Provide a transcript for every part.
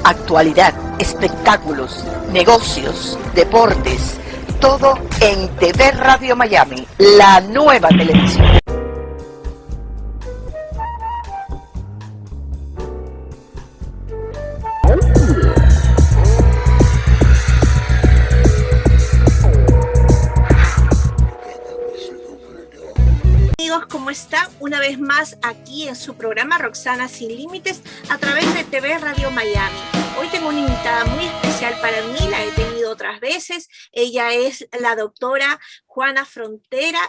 actualidad, espectáculos, negocios, deportes, todo en TV Radio Miami, la nueva televisión. Amigos, ¿cómo están? Una vez más aquí en su programa Roxana Sin Límites a través de TV Radio Miami. Hoy tengo una invitada muy especial para mí, la he tenido otras veces. Ella es la doctora Juana Frontera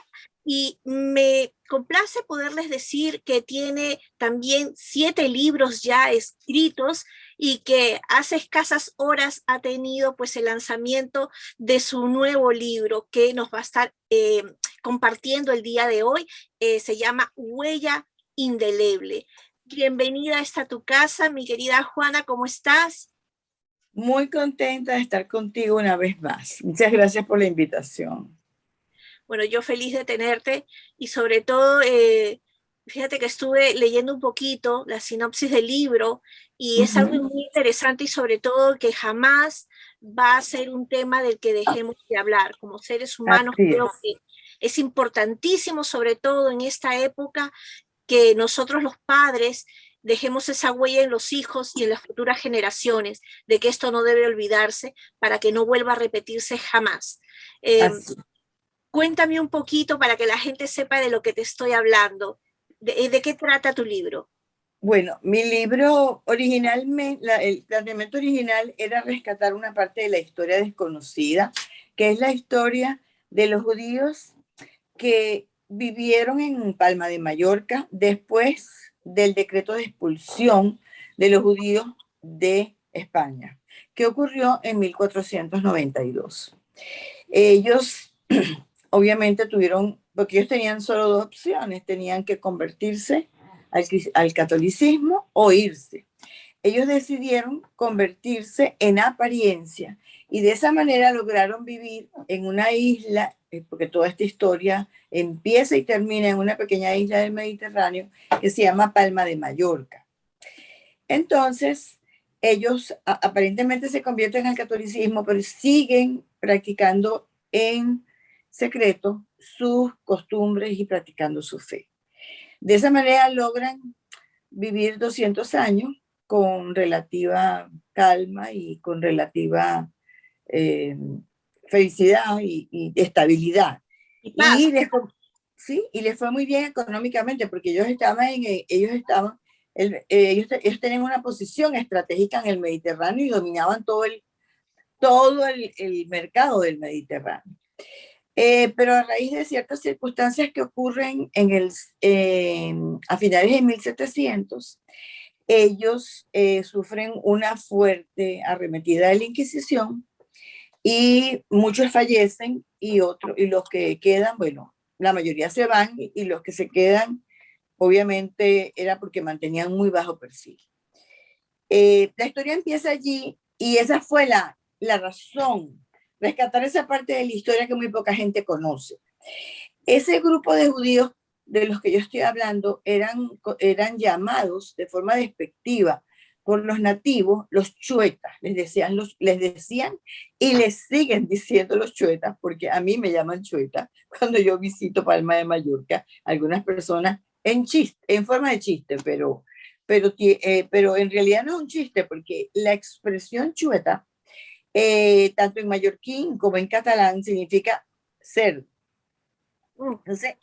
y me complace poderles decir que tiene también 7 libros ya escritos y que hace escasas horas ha tenido pues el lanzamiento de su nuevo libro que nos va a estar compartiendo el día de hoy. Se llama Huella Indeleble. Bienvenida a esta tu casa, mi querida Juana, ¿cómo estás? Muy contenta de estar contigo una vez más. Muchas gracias por la invitación. Bueno, yo feliz de tenerte y sobre todo, fíjate que estuve leyendo un poquito la sinopsis del libro y es algo muy interesante y sobre todo que jamás va a ser un tema del que dejemos de hablar. Como seres humanos creo que es importantísimo, sobre todo en esta época, que nosotros los padres dejemos esa huella en los hijos y en las futuras generaciones, de que esto no debe olvidarse para que no vuelva a repetirse jamás. Cuéntame un poquito para que la gente sepa de lo que te estoy hablando. ¿De qué trata tu libro? Bueno, mi libro originalmente, el planteamiento original era rescatar una parte de la historia desconocida, que es la historia de los judíos que vivieron en Palma de Mallorca después del decreto de expulsión de los judíos de España, que ocurrió en 1492. Ellos obviamente tuvieron, porque ellos tenían solo 2 opciones, tenían que convertirse al catolicismo o irse. Ellos decidieron convertirse en apariencia y de esa manera lograron vivir en una isla, porque toda esta historia empieza y termina en una pequeña isla del Mediterráneo que se llama Palma de Mallorca. Entonces, ellos aparentemente se convierten al catolicismo, pero siguen practicando en secreto sus costumbres y practicando su fe. De esa manera logran vivir 200 años con relativa calma y con relativa felicidad y estabilidad. Y les fue muy bien económicamente porque ellos tenían una posición estratégica en el Mediterráneo y dominaban todo el mercado del Mediterráneo. Pero a raíz de ciertas circunstancias que ocurren a finales de 1700, ellos sufren una fuerte arremetida de la Inquisición y muchos fallecen y los que quedan, bueno, la mayoría se van y los que se quedan, obviamente, era porque mantenían muy bajo perfil. La historia empieza allí y esa fue la razón, rescatar esa parte de la historia que muy poca gente conoce. Ese grupo de judíos de los que yo estoy hablando eran llamados de forma despectiva por los nativos los chuetas, les decían y les siguen diciendo los chuetas, porque a mí me llaman chueta cuando yo visito Palma de Mallorca, algunas personas en forma de chiste, pero en realidad no es un chiste, porque la expresión chueta, tanto en mallorquín como en catalán, significa cerdo. Entonces,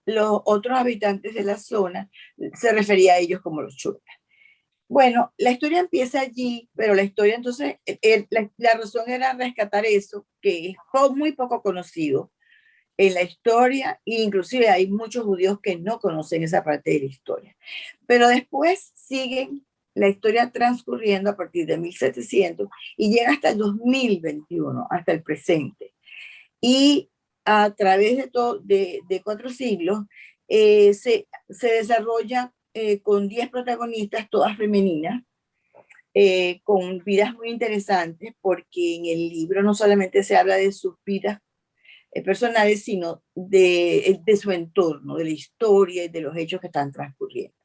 los otros habitantes de la zona se refería a ellos como los chuetas. Bueno, la historia empieza allí, pero la historia entonces, la razón era rescatar eso, que es muy poco conocido en la historia, e inclusive hay muchos judíos que no conocen esa parte de la historia. Pero después siguen la historia transcurriendo a partir de 1700 y llega hasta el 2021, hasta el presente. Y a través de 4 siglos se desarrolla con 10 protagonistas, todas femeninas, con vidas muy interesantes, porque en el libro no solamente se habla de sus vidas personales, sino de su entorno, de la historia y de los hechos que están transcurriendo.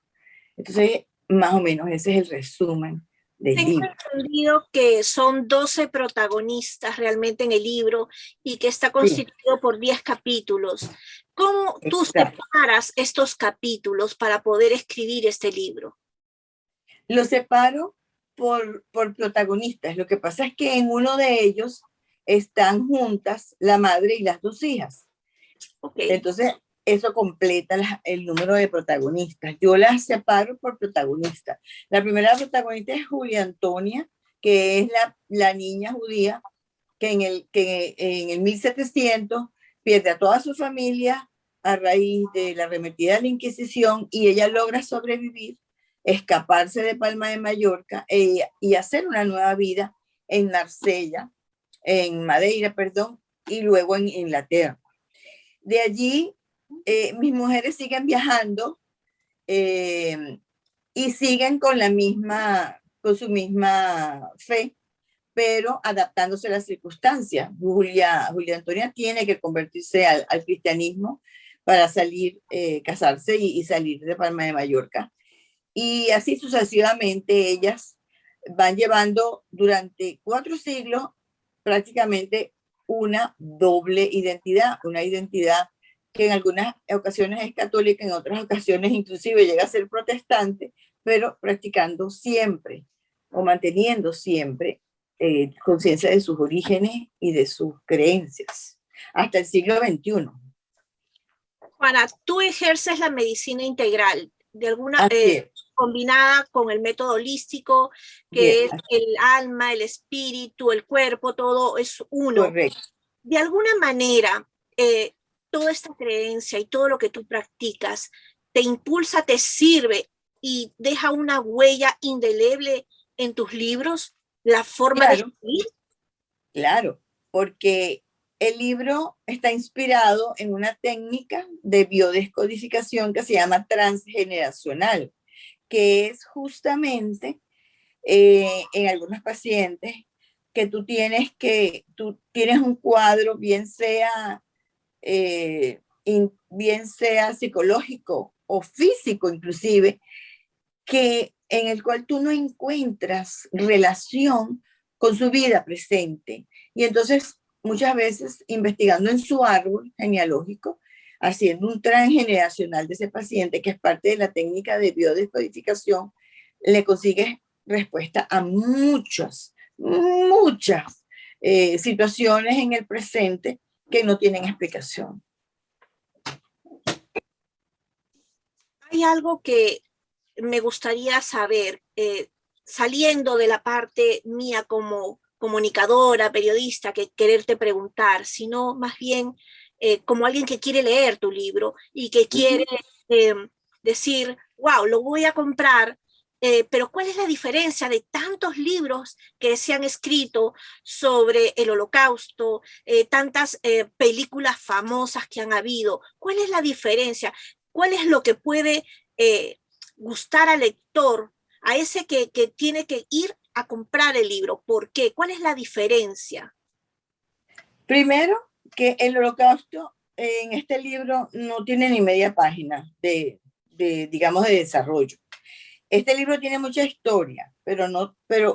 Entonces, más o menos ese es el resumen del Tengo libro. entendido que son 12 protagonistas realmente en el libro y que está Sí, constituido por 10 capítulos. ¿Cómo tú exacto. separas estos capítulos para poder escribir este libro? Lo separo por protagonistas. Lo que pasa es que en uno de ellos están juntas la madre y las dos hijas. Ok. Entonces, eso completa el número de protagonistas. Yo las separo por protagonistas. La primera protagonista es Julia Antonia, que es la niña judía que en el 1700 pierde a toda su familia a raíz de la arremetida de la Inquisición y ella logra sobrevivir, escaparse de Palma de Mallorca y hacer una nueva vida en Marsella, en Madeira, perdón, y luego en Inglaterra. De allí, mis mujeres siguen viajando eh, y siguen con su misma fe, pero adaptándose a las circunstancias. Julia Antonia tiene que convertirse al cristianismo para salir, casarse y salir de Palma de Mallorca. Y así sucesivamente ellas van llevando durante 4 siglos prácticamente una doble identidad, una identidad que en algunas ocasiones es católica, en otras ocasiones inclusive llega a ser protestante, pero practicando siempre o manteniendo siempre conciencia de sus orígenes y de sus creencias, hasta el siglo XXI. Juana, tú ejerces la medicina integral, de alguna Así es, combinada con el método holístico, bien, que es el alma, el espíritu, el cuerpo, todo es uno. correcto. De alguna manera, toda esta creencia y todo lo que tú practicas te impulsa, te sirve y deja una huella indeleble en tus libros, la forma de Claro, escribir. claro, porque el libro está inspirado en una técnica de biodescodificación que se llama transgeneracional, que es justamente en algunos pacientes que tú tienes un cuadro, bien sea psicológico o físico inclusive, que en el cual tú no encuentras relación con su vida presente. Y entonces, muchas veces, investigando en su árbol genealógico, haciendo un transgeneracional de ese paciente, que es parte de la técnica de biodescodificación, le consigues respuesta a muchas situaciones en el presente que no tienen explicación. Hay algo que me gustaría saber, saliendo de la parte mía como comunicadora, periodista, que quererte preguntar, sino más bien como alguien que quiere leer tu libro y que quiere eh, decir, wow, lo voy a comprar, pero ¿cuál es la diferencia de tantos libros que se han escrito sobre el Holocausto, tantas películas famosas que han habido? ¿Cuál es la diferencia? ¿Cuál es lo que puede gustar al lector, a ese que tiene que ir a comprar el libro? ¿Por qué? ¿Cuál es la diferencia? Primero, que el holocausto en este libro no tiene ni media página digamos, de desarrollo. Este libro tiene mucha historia, pero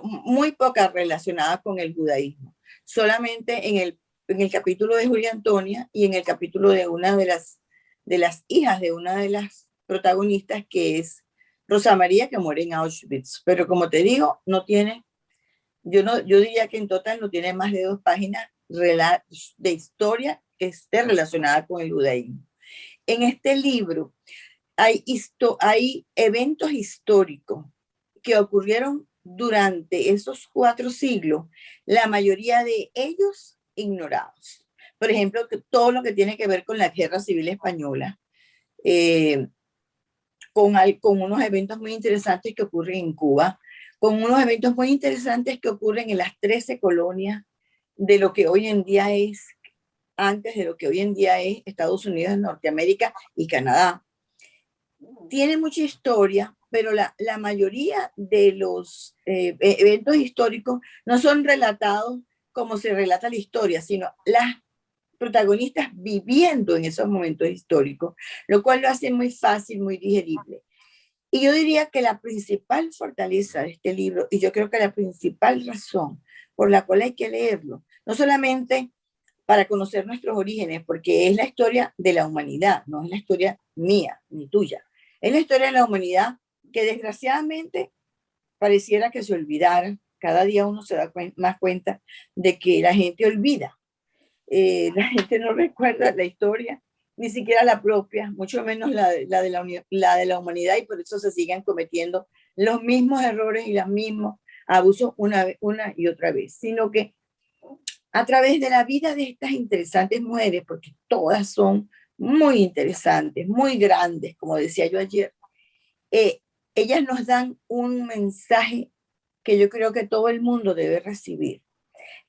muy poca relacionada con el judaísmo. Solamente en el capítulo de Julia Antonia y en el capítulo de una de las hijas de una de las protagonistas, que es Rosa María, que muere en Auschwitz. Pero como te digo, no tiene, yo diría que en total no tiene más de 2 páginas de historia que esté relacionada con el judaísmo. En este libro hay eventos históricos que ocurrieron durante esos 4 siglos, la mayoría de ellos ignorados. Por ejemplo, todo lo que tiene que ver con la Guerra Civil Española, eh, con unos eventos muy interesantes que ocurren en Cuba, con unos eventos muy interesantes que ocurren en las 13 colonias de lo que hoy en día es, antes de lo que hoy en día es Estados Unidos, Norteamérica y Canadá. Tiene mucha historia, pero la mayoría de los eventos históricos no son relatados como se relata la historia, sino las protagonistas viviendo en esos momentos históricos, lo cual lo hace muy fácil, muy digerible. Y yo diría que la principal fortaleza de este libro, y yo creo que la principal razón por la cual hay que leerlo, no solamente para conocer nuestros orígenes, porque es la historia de la humanidad, no es la historia mía ni tuya. Es la historia de la humanidad que desgraciadamente pareciera que se olvidara. Cada día uno se da más cuenta de que la gente olvida. La gente no recuerda la historia, ni siquiera la propia, mucho menos la de la humanidad, y por eso se siguen cometiendo los mismos errores y los mismos abusos una y otra vez, sino que a través de la vida de estas interesantes mujeres, porque todas son muy interesantes, muy grandes, como decía yo ayer, eh, ellas nos dan un mensaje que yo creo que todo el mundo debe recibir,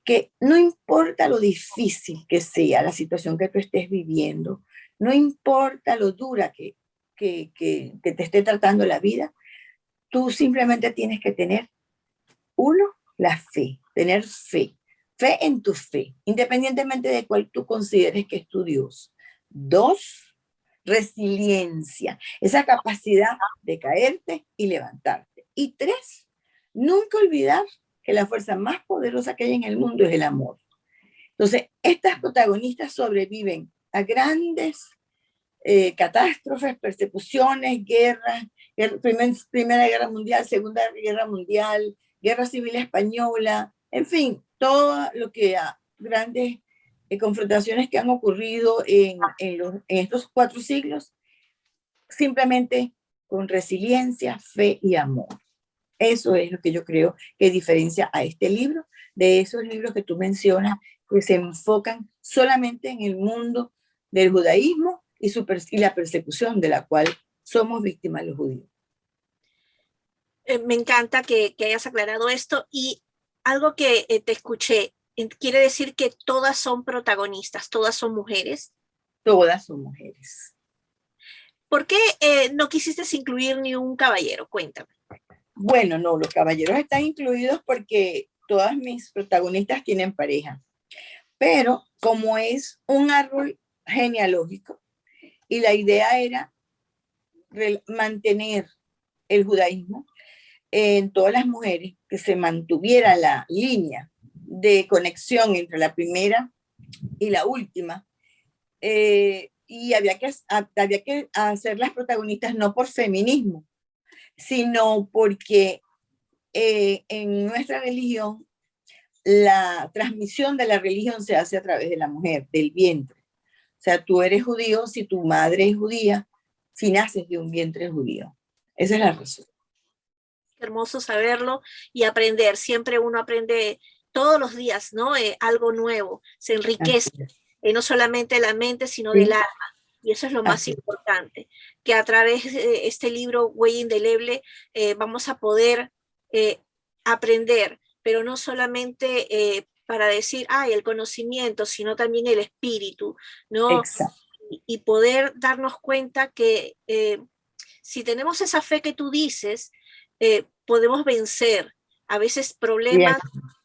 que no importa lo difícil que sea la situación que tú estés viviendo, no importa lo dura que te esté tratando la vida, tú simplemente tienes que tener, uno, la fe, tener fe, fe en tu fe, independientemente de cuál tú consideres que es tu Dios. Dos, resiliencia, esa capacidad de caerte y levantarte. Y tres, nunca olvidar que la fuerza más poderosa que hay en el mundo es el amor. Entonces, estas protagonistas sobreviven a grandes catástrofes, persecuciones, guerras, Primera Guerra Mundial, Segunda Guerra Mundial, Guerra Civil Española, en fin, todo lo que grandes confrontaciones que han ocurrido en estos 4 siglos, simplemente con resiliencia, fe y amor. Eso es lo que yo creo que diferencia a este libro de esos libros que tú mencionas, que se enfocan solamente en el mundo del judaísmo y la persecución de la cual somos víctimas los judíos. Me encanta que hayas aclarado esto, y algo que te escuché, quiere decir que todas son protagonistas, todas son mujeres. Todas son mujeres. ¿Por qué no quisiste incluir ni un caballero? Cuéntame. Bueno, no, los caballeros están incluidos porque todas mis protagonistas tienen pareja, pero como es un árbol genealógico y la idea era mantener el judaísmo en todas las mujeres, que se mantuviera la línea de conexión entre la primera y la última, y había que hacer las protagonistas no por feminismo, sino porque en nuestra religión la transmisión de la religión se hace a través de la mujer, del vientre. O sea, tú eres judío si tu madre es judía, si naces de un vientre judío. Esa es la razón. Qué hermoso saberlo y aprender. Siempre uno aprende todos los días, ¿no? Algo nuevo, se enriquece, no solamente la mente, sino del alma. Y eso es lo más importante, que a través de este libro, Huella Indeleble, vamos a poder aprender, pero no solamente para decir, el conocimiento, sino también el espíritu, ¿no? Exacto. Y poder darnos cuenta que si tenemos esa fe que tú dices, podemos vencer a veces problemas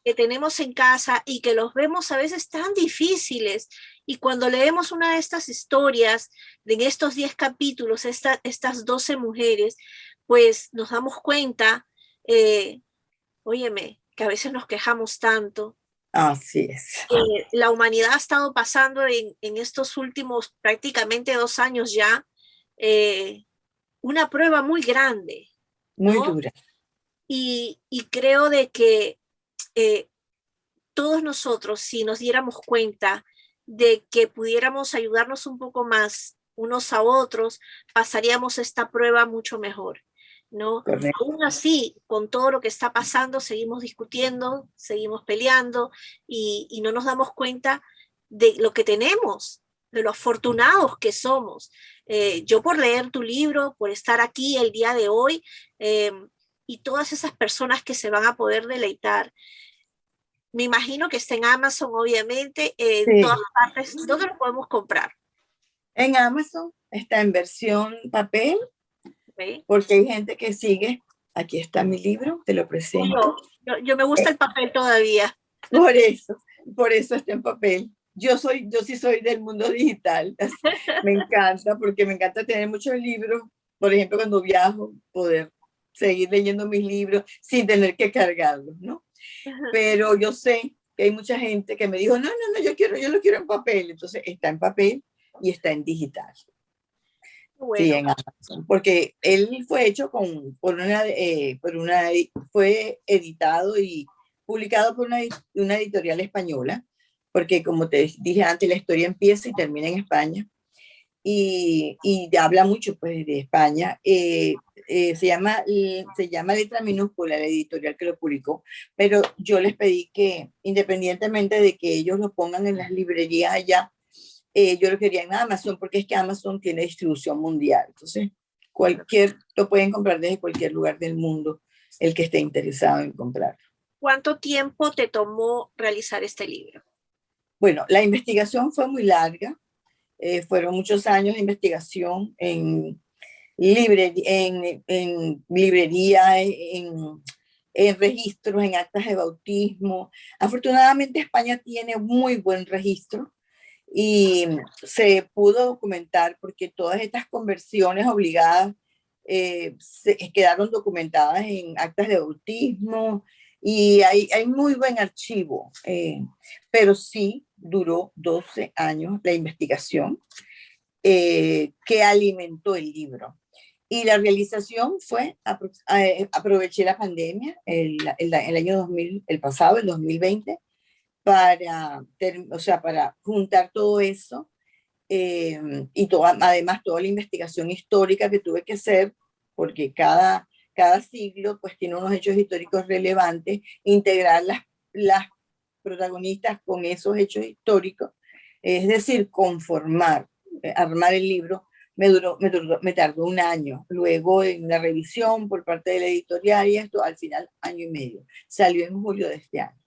que tenemos en casa y que los vemos a veces tan difíciles. Y cuando leemos una de estas historias, en estos 10 capítulos, estas 12 mujeres, pues nos damos cuenta, óyeme, que a veces nos quejamos tanto. Así es. La humanidad ha estado pasando en estos últimos prácticamente 2 años ya una prueba muy grande, ¿no? Muy dura. Y creo de que todos nosotros, si nos diéramos cuenta de que pudiéramos ayudarnos un poco más unos a otros, pasaríamos esta prueba mucho mejor, ¿no? Correcto. Aún así, con todo lo que está pasando, seguimos discutiendo, seguimos peleando y no nos damos cuenta de lo que tenemos, de lo afortunados que somos. Yo por leer tu libro, por estar aquí el día de hoy, y todas esas personas que se van a poder deleitar. Me imagino que está en Amazon, obviamente, en todas partes. ¿Dónde lo podemos comprar? En Amazon está en versión papel, ¿Sí? porque hay gente que sigue. Aquí está mi libro, te lo presento. Yo me gusta el papel todavía. Por eso está en papel. Yo sí soy del mundo digital. Me encanta, porque me encanta tener muchos libros por ejemplo, cuando viajo, poder seguir leyendo mis libros sin tener que cargarlos, ¿no? Pero yo sé que hay mucha gente que me dijo, no, yo lo quiero en papel. Entonces está en papel y está en digital. Sí, Bueno, en Amazon, porque él fue hecho fue editado y publicado por una editorial española, porque como te dije antes, la historia empieza y termina en España, y habla mucho pues de España. Se llama Letra Minúscula, la editorial que lo publicó, pero yo les pedí que independientemente de que ellos lo pongan en las librerías allá, yo lo quería en Amazon, porque es que Amazon tiene distribución mundial. Entonces, lo pueden comprar desde cualquier lugar del mundo, el que esté interesado en comprar. ¿cuánto tiempo te tomó realizar este libro? Bueno, la investigación fue muy larga. Fueron muchos años de investigación en librería, en registros, en actas de bautismo. Afortunadamente, España tiene muy buen registro y se pudo documentar, porque todas estas conversiones obligadas se quedaron documentadas en actas de bautismo, y hay muy buen archivo, pero sí duró 12 años la investigación que alimentó el libro. Y la realización fue, aproveché la pandemia, el año 2000, el pasado, el 2020, para juntar todo eso, además toda la investigación histórica que tuve que hacer, porque cada siglo pues tiene unos hechos históricos relevantes, integrar las protagonistas con esos hechos históricos, es decir, armar el libro. Me tardó un año, luego en una revisión por parte de la editorial, y esto al final 1 año y medio. Salió en julio de este año.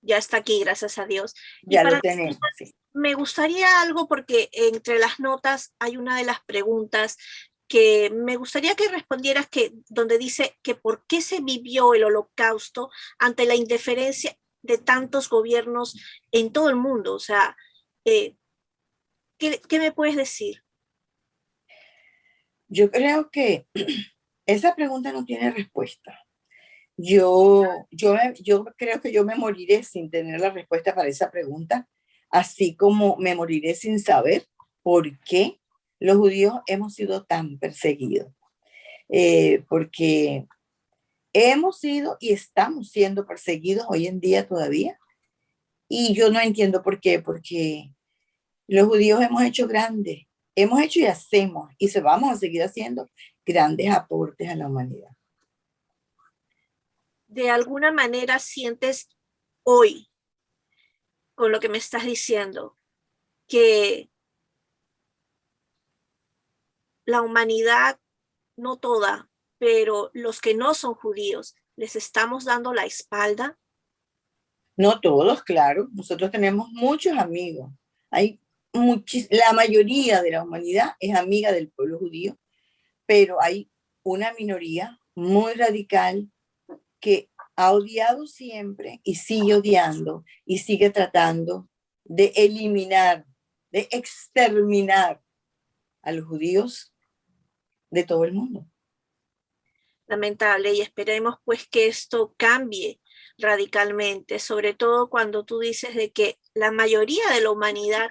Ya está aquí, gracias a Dios. Y Ya para lo tenemos, sí. me gustaría algo, porque entre las notas hay una de las preguntas que me gustaría que respondieras, donde dice que por qué se vivió el Holocausto ante la indiferencia de tantos gobiernos en todo el mundo. O sea, ¿qué me puedes decir? Yo creo que esa pregunta no tiene respuesta. Yo creo que yo me moriré sin tener la respuesta para esa pregunta, así como me moriré sin saber por qué los judíos hemos sido tan perseguidos. Porque hemos sido y estamos siendo perseguidos hoy en día todavía. Y yo no entiendo por qué, porque los judíos hemos hecho y hacemos, y se vamos a seguir haciendo grandes aportes a la humanidad. ¿De alguna manera sientes hoy, con lo que me estás diciendo, que la humanidad, no toda, pero los que no son judíos, les estamos dando la espalda? No todos, claro. Nosotros tenemos muchos amigos. La mayoría de la humanidad es amiga del pueblo judío, pero hay una minoría muy radical que ha odiado siempre y sigue odiando y sigue tratando de eliminar, de exterminar a los judíos de todo el mundo. Lamentable, y esperemos pues que esto cambie radicalmente, sobre todo cuando tú dices de que la mayoría de la humanidad,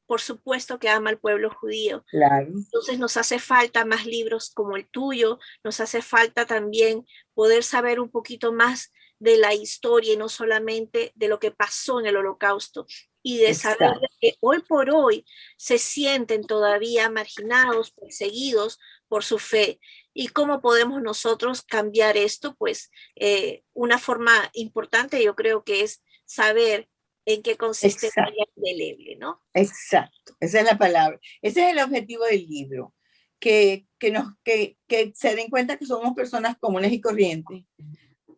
por supuesto que ama al pueblo judío. Claro. Entonces nos hace falta más libros como el tuyo, nos hace falta también poder saber un poquito más de la historia y no solamente de lo que pasó en el Holocausto, y de saber que hoy por hoy se sienten todavía marginados, perseguidos por su fe. ¿Y cómo podemos nosotros cambiar esto? Pues una forma importante yo creo que es saber en qué consiste la huella indeleble, ¿no? Exacto, esa es la palabra. Ese es el objetivo del libro, que se den cuenta que somos personas comunes y corrientes.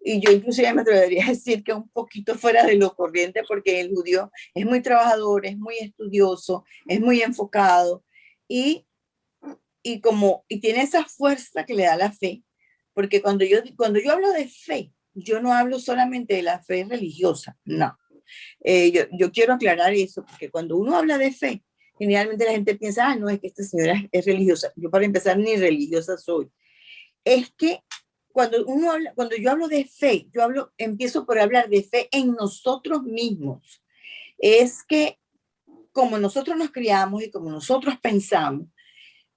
Y yo inclusive me atrevería a decir que un poquito fuera de lo corriente, porque el judío es muy trabajador, es muy estudioso, es muy enfocado, y tiene esa fuerza que le da la fe. Porque cuando yo hablo de fe, yo no hablo solamente de la fe religiosa, no. Yo quiero aclarar eso, porque cuando uno habla de fe, Generalmente la gente piensa, ah, no, es que esta señora es religiosa. Yo para empezar ni religiosa soy. Es que cuando yo hablo de fe, empiezo por hablar de fe en nosotros mismos. Es que como nosotros nos criamos y como nosotros pensamos,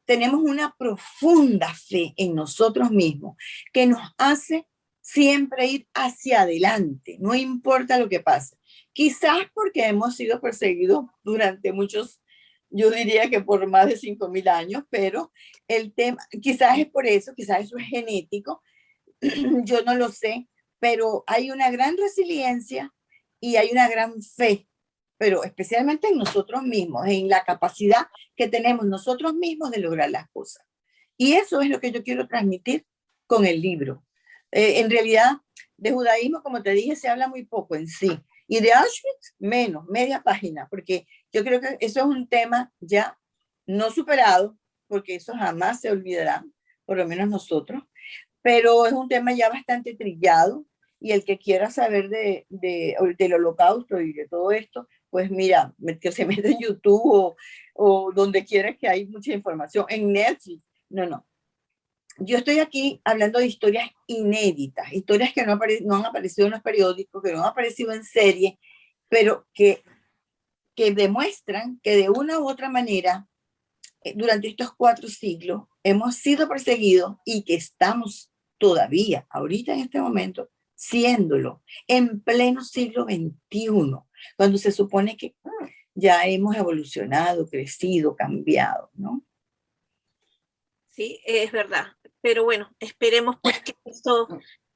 tenemos una profunda fe en nosotros mismos que nos hace siempre ir hacia adelante, no importa lo que pase. Quizás porque hemos sido perseguidos durante muchos, yo diría que por más de 5.000 años, pero el tema, quizás es por eso, quizás eso es genético, yo no lo sé, pero hay una gran resiliencia y hay una gran fe, pero especialmente en nosotros mismos, en la capacidad que tenemos nosotros mismos de lograr las cosas. Y eso es lo que yo quiero transmitir con el libro. En realidad, de judaísmo, como te dije, se habla muy poco en sí. Y de Auschwitz, menos, media página, porque yo creo que eso es un tema ya no superado, porque eso jamás se olvidará, por lo menos nosotros, pero es un tema ya bastante trillado y el que quiera saber del holocausto y de todo esto, pues mira, que se mete en YouTube o donde quiera que hay mucha información, en Netflix. No. Yo estoy aquí hablando de historias inéditas, historias que no han aparecido en los periódicos, que no han aparecido en series, pero que demuestran que de una u otra manera, durante estos 4 siglos, hemos sido perseguidos y que estamos todavía, ahorita en este momento, siéndolo, en pleno siglo XXI, cuando se supone que ya hemos evolucionado, crecido, cambiado, ¿no? Sí, es verdad. Pero bueno, esperemos pues que esto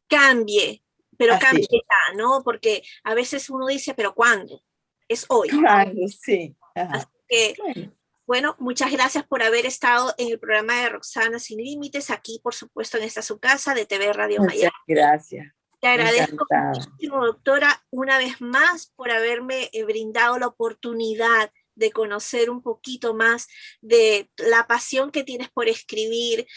cambie, pero Así cambie ya, ¿no? Porque a veces uno dice, pero ¿cuándo? Es hoy. claro, sí. Así Ajá. que, Bueno, bueno, muchas gracias por haber estado en el programa de Roxana Sin Límites, aquí, por supuesto, en esta su casa de TV Radio Miami. muchas gracias. Te agradezco Encantada. muchísimo, doctora, una vez más por haberme brindado la oportunidad de conocer un poquito más de la pasión que tienes por escribir,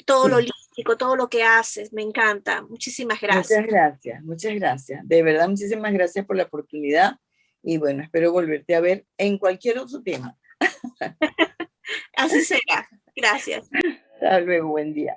todo lo Sí. lírico, todo lo que haces, me encanta. Muchísimas gracias. Muchas gracias, muchas gracias. De verdad, muchísimas gracias por la oportunidad y bueno, espero volverte a ver en cualquier otro tema. Así será. Gracias. Hasta luego, buen día.